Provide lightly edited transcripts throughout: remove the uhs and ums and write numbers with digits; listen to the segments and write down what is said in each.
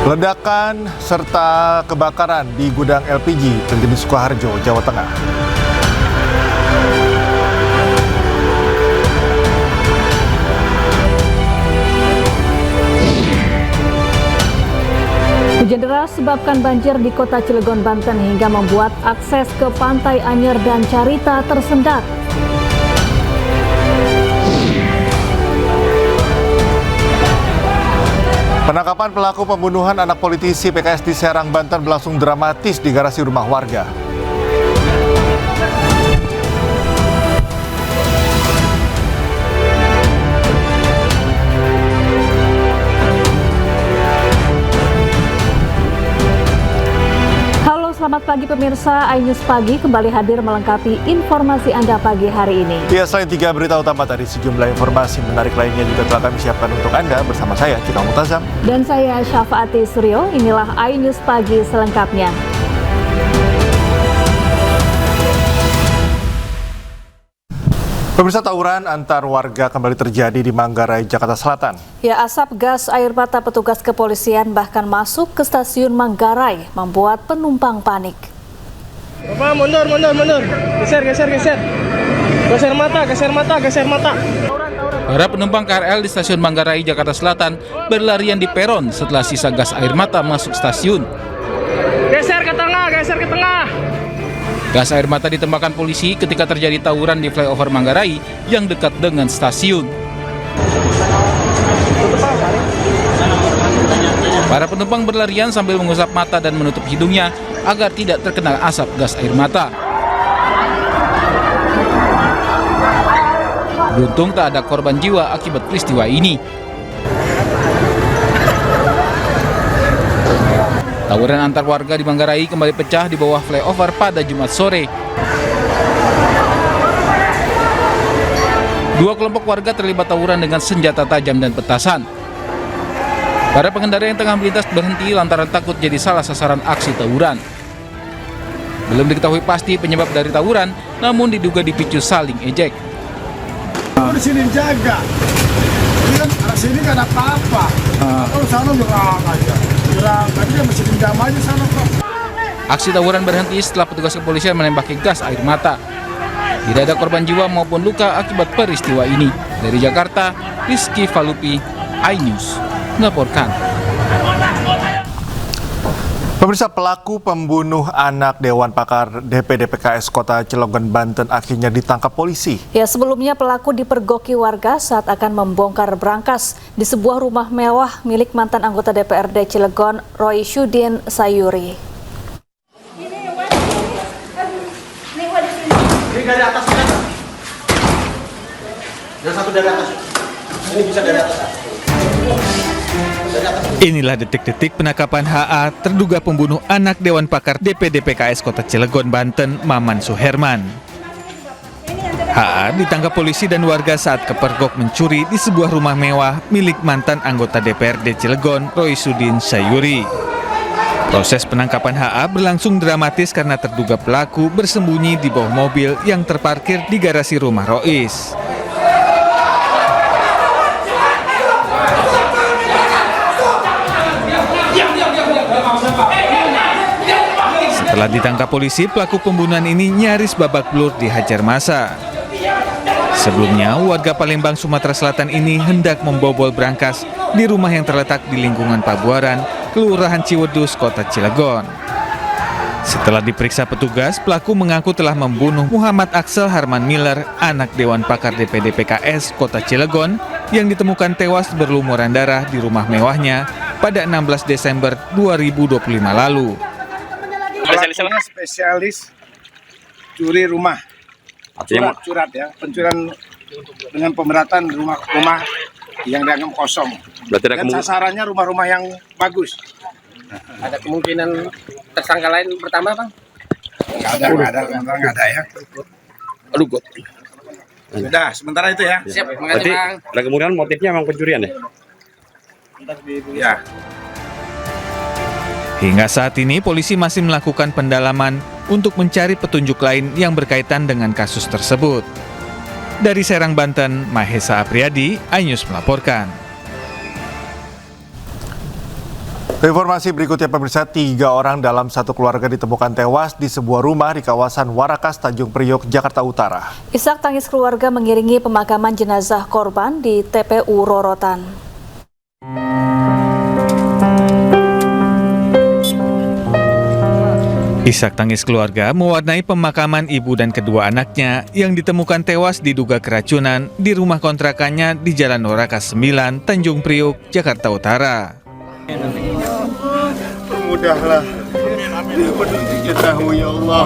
Ledakan serta kebakaran di gudang LPG terjadi di Sukoharjo, Jawa Tengah. Hujan deras sebabkan banjir di kota Cilegon, Banten hingga membuat akses ke Pantai Anyer dan Carita tersendat. Penangkapan pelaku pembunuhan anak politisi PKS di Serang, Banten berlangsung dramatis di garasi rumah warga. Selamat pagi pemirsa, iNews Pagi kembali hadir melengkapi informasi Anda pagi hari ini. Ya, selain 3 berita utama tadi, sejumlah informasi menarik lainnya juga telah kami siapkan untuk Anda bersama saya, Cika Mutazam. Dan saya, Syafaati Suryo. Inilah iNews Pagi selengkapnya. Pemirsa, tawuran antar warga kembali terjadi di Manggarai, Jakarta Selatan. Ya, asap gas air mata petugas kepolisian bahkan masuk ke stasiun Manggarai, membuat penumpang panik. Bapak, mundur. Geser. Geser mata. Para penumpang KRL di stasiun Manggarai, Jakarta Selatan berlarian di peron setelah sisa gas air mata masuk stasiun. Geser ke tengah. Gas air mata ditembakkan polisi ketika terjadi tawuran di flyover Manggarai yang dekat dengan stasiun. Para penumpang berlarian sambil mengusap mata dan menutup hidungnya agar tidak terkena asap gas air mata. Beruntung tak ada korban jiwa akibat peristiwa ini. Tawuran antar warga di Manggarai kembali pecah di bawah flyover pada Jumat sore. Dua kelompok warga terlibat tawuran dengan senjata tajam dan petasan. Para pengendara yang tengah melintas berhenti lantaran takut jadi salah sasaran aksi tawuran. Belum diketahui pasti penyebab dari tawuran, namun diduga dipicu saling ejek. Di sini jaga, kan arah sini kan apa-apa. Kalau sana nyerang aja. Aksi tawuran berhenti setelah petugas kepolisian menembaki gas air mata. Tidak ada korban jiwa maupun luka akibat peristiwa ini. Dari Jakarta, Rizky Falupi, iNews melaporkan. Pemirsa, pelaku pembunuh anak Dewan Pakar DPD PKS Kota Cilegon, Banten akhirnya ditangkap polisi. Ya, sebelumnya pelaku dipergoki warga saat akan membongkar brankas di sebuah rumah mewah milik mantan anggota DPRD Cilegon, Roy Syudin Sayuri. Ini dari atas kan? Yang satu dari atas. Ini bisa dari atas. Inilah detik-detik penangkapan HA terduga pembunuh anak Dewan Pakar DPD PKS Kota Cilegon, Banten, Maman Suherman. HA ditangkap polisi dan warga saat kepergok mencuri di sebuah rumah mewah milik mantan anggota DPRD Cilegon, Roy Syudin Sayuri. Proses penangkapan HA berlangsung dramatis karena terduga pelaku bersembunyi di bawah mobil yang terparkir di garasi rumah Rois. Setelah ditangkap polisi, pelaku pembunuhan ini nyaris babak belur dihajar massa. Sebelumnya, warga Palembang, Sumatera Selatan ini hendak membobol brankas di rumah yang terletak di lingkungan Pabuaran, Kelurahan Ciwedus, Kota Cilegon. Setelah diperiksa petugas, pelaku mengaku telah membunuh Muhammad Axel Harman Miller, anak Dewan Pakar DPD PKS Kota Cilegon, yang ditemukan tewas berlumuran darah di rumah mewahnya pada 16 Desember 2025 lalu. Spesialis curi rumah, curat ya, pencurian dengan pemberatan rumah yang dianggap kosong. Dan sasarannya rumah-rumah yang bagus. Ada kemungkinan tersangka lain bertambah, Bang? Nggak ada ya. Aduh, God. Udah, sementara itu ya. Siap, berarti ada kemungkinan motifnya memang pencurian ya? Ya. Hingga saat ini, polisi masih melakukan pendalaman untuk mencari petunjuk lain yang berkaitan dengan kasus tersebut. Dari Serang, Banten, Mahesa Apriyadi, iNews melaporkan. Informasi berikutnya pemirsa, 3 orang dalam satu keluarga ditemukan tewas di sebuah rumah di kawasan Warakas, Tanjung Priok, Jakarta Utara. Isak tangis keluarga mengiringi pemakaman jenazah korban di TPU Rorotan. Isak tangis keluarga mewarnai pemakaman ibu dan kedua anaknya yang ditemukan tewas diduga keracunan di rumah kontrakannya di Jalan Warakas 9, Tanjung Priok, Jakarta Utara. Mudahlah. Ya Allah.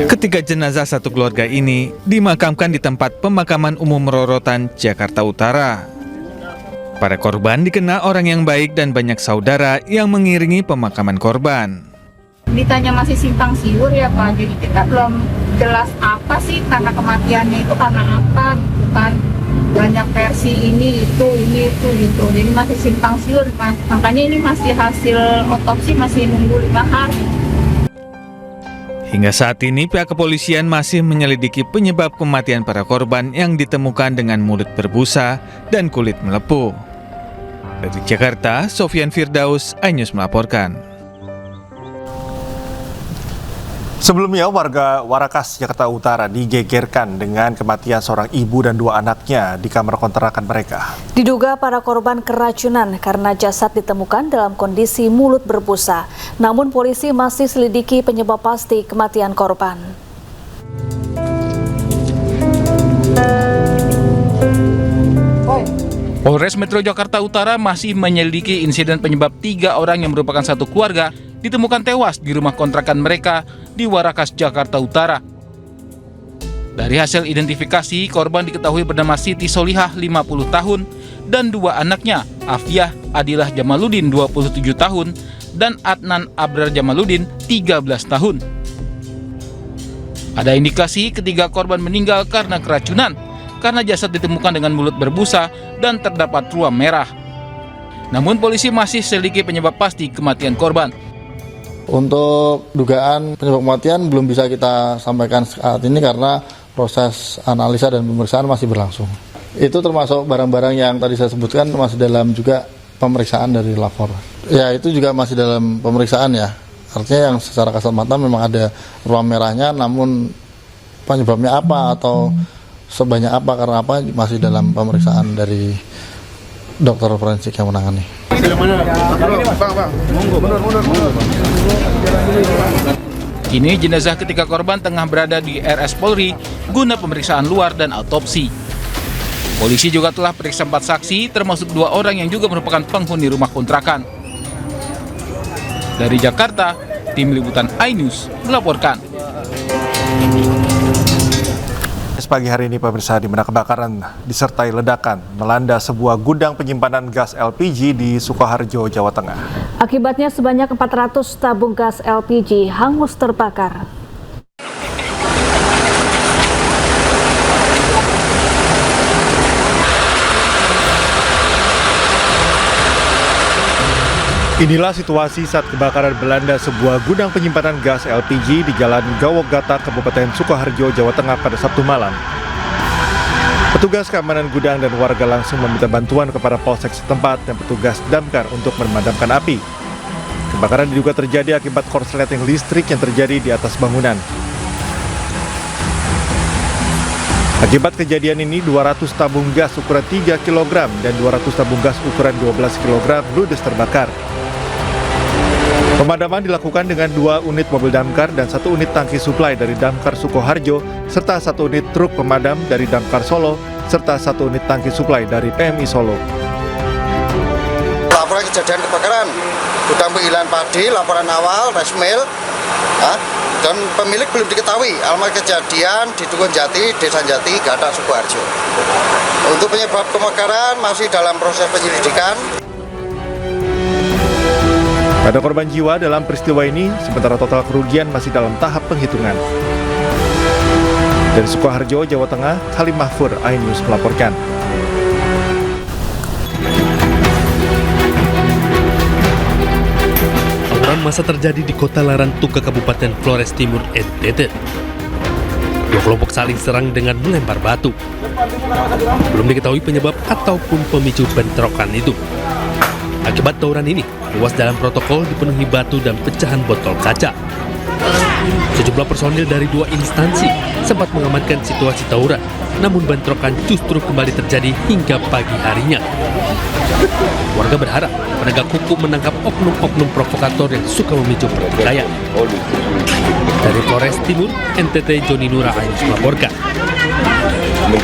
Ketiga jenazah satu keluarga ini dimakamkan di tempat pemakaman umum Rorotan, Jakarta Utara. Para korban dikenal orang yang baik dan banyak saudara yang mengiringi pemakaman korban. Ditanya masih simpang siur ya Pak, jadi kita belum jelas apa sih karena kematiannya itu karena apa, bukan banyak versi ini itu gitu. Jadi masih simpang siur, makanya ini masih hasil otopsi masih nunggu 5 hari. Hingga saat ini pihak kepolisian masih menyelidiki penyebab kematian para korban yang ditemukan dengan mulut berbusa dan kulit melepuh. Dari Jakarta, Sofyan Firdaus, iNews melaporkan. Sebelumnya, warga Warakas, Jakarta Utara digegerkan dengan kematian seorang ibu dan 2 anaknya di kamar kontrakan mereka. Diduga para korban keracunan karena jasad ditemukan dalam kondisi mulut berbusa. Namun polisi masih selidiki penyebab pasti kematian korban. Polres Metro Jakarta Utara masih menyelidiki insiden penyebab 3 orang yang merupakan satu keluarga ditemukan tewas di rumah kontrakan mereka di Warakas, Jakarta Utara. Dari hasil identifikasi, korban diketahui bernama Siti Solihah, 50 tahun, dan 2 anaknya, Afiah Adilah Jamaluddin, 27 tahun, dan Adnan Abrar Jamaluddin, 13 tahun. Ada indikasi ketiga korban meninggal karena keracunan, karena jasad ditemukan dengan mulut berbusa dan terdapat ruam merah. Namun polisi masih selidiki penyebab pasti kematian korban. Untuk dugaan penyebab kematian belum bisa kita sampaikan saat ini karena proses analisa dan pemeriksaan masih berlangsung. Itu termasuk barang-barang yang tadi saya sebutkan masih dalam juga pemeriksaan dari lapor. Ya itu juga masih dalam pemeriksaan ya. Artinya yang secara kasat mata memang ada ruam merahnya, namun penyebabnya apa atau sebanyak apa karena apa masih dalam pemeriksaan dari dokter forensik yang menangani. Kini jenazah ketiga korban tengah berada di RS Polri guna pemeriksaan luar dan autopsi. Polisi juga telah periksa 4 saksi termasuk 2 orang yang juga merupakan penghuni rumah kontrakan. Dari Jakarta, tim liputan iNews melaporkan. Pagi hari ini pemirsa, di mana kebakaran disertai ledakan melanda sebuah gudang penyimpanan gas LPG di Sukoharjo, Jawa Tengah. Akibatnya sebanyak 400 tabung gas LPG hangus terbakar. Inilah situasi saat kebakaran melanda sebuah gudang penyimpanan gas LPG di Jalan Gawokgata, Kabupaten Sukoharjo, Jawa Tengah pada Sabtu malam. Petugas keamanan gudang dan warga langsung meminta bantuan kepada polsek setempat dan petugas damkar untuk memadamkan api. Kebakaran diduga terjadi akibat korsleting listrik yang terjadi di atas bangunan. Akibat kejadian ini, 200 tabung gas ukuran 3 kg dan 200 tabung gas ukuran 12 kg ludes terbakar. Pemadaman dilakukan dengan 2 unit mobil damkar dan 1 unit tangki suplai dari Damkar Sukoharjo, serta 1 unit truk pemadam dari Damkar Solo, serta 1 unit tangki suplai dari PMI Solo. Laporan kejadian kebakaran gudang penggilingan padi, laporan awal, resmil, dan pemilik belum diketahui. Alamat kejadian di Dukun Jati, Desa Jati, Gata, Sukoharjo. Untuk penyebab kebakaran masih dalam proses penyelidikan. Ada korban jiwa dalam peristiwa ini, sementara total kerugian masih dalam tahap penghitungan. Dari Sukoharjo, Jawa Tengah, Halim Mahfur, iNews melaporkan. Tawuran massa terjadi di Kota Larantuka, Kabupaten Flores Timur, NTT. 2 Kedua kelompok saling serang dengan melempar batu. Belum diketahui penyebab ataupun pemicu bentrokan itu. Akibat tawuran ini, ruas jalan protokol dipenuhi batu dan pecahan botol kaca. Sejumlah personil dari 2 instansi sempat mengamankan situasi tawuran, namun bentrokan justru kembali terjadi hingga pagi harinya. Warga berharap penegak hukum menangkap oknum-oknum provokator yang suka memicu pertikaian. Dari Polres Timur, NTT Joni Nura Ayus melaporkan.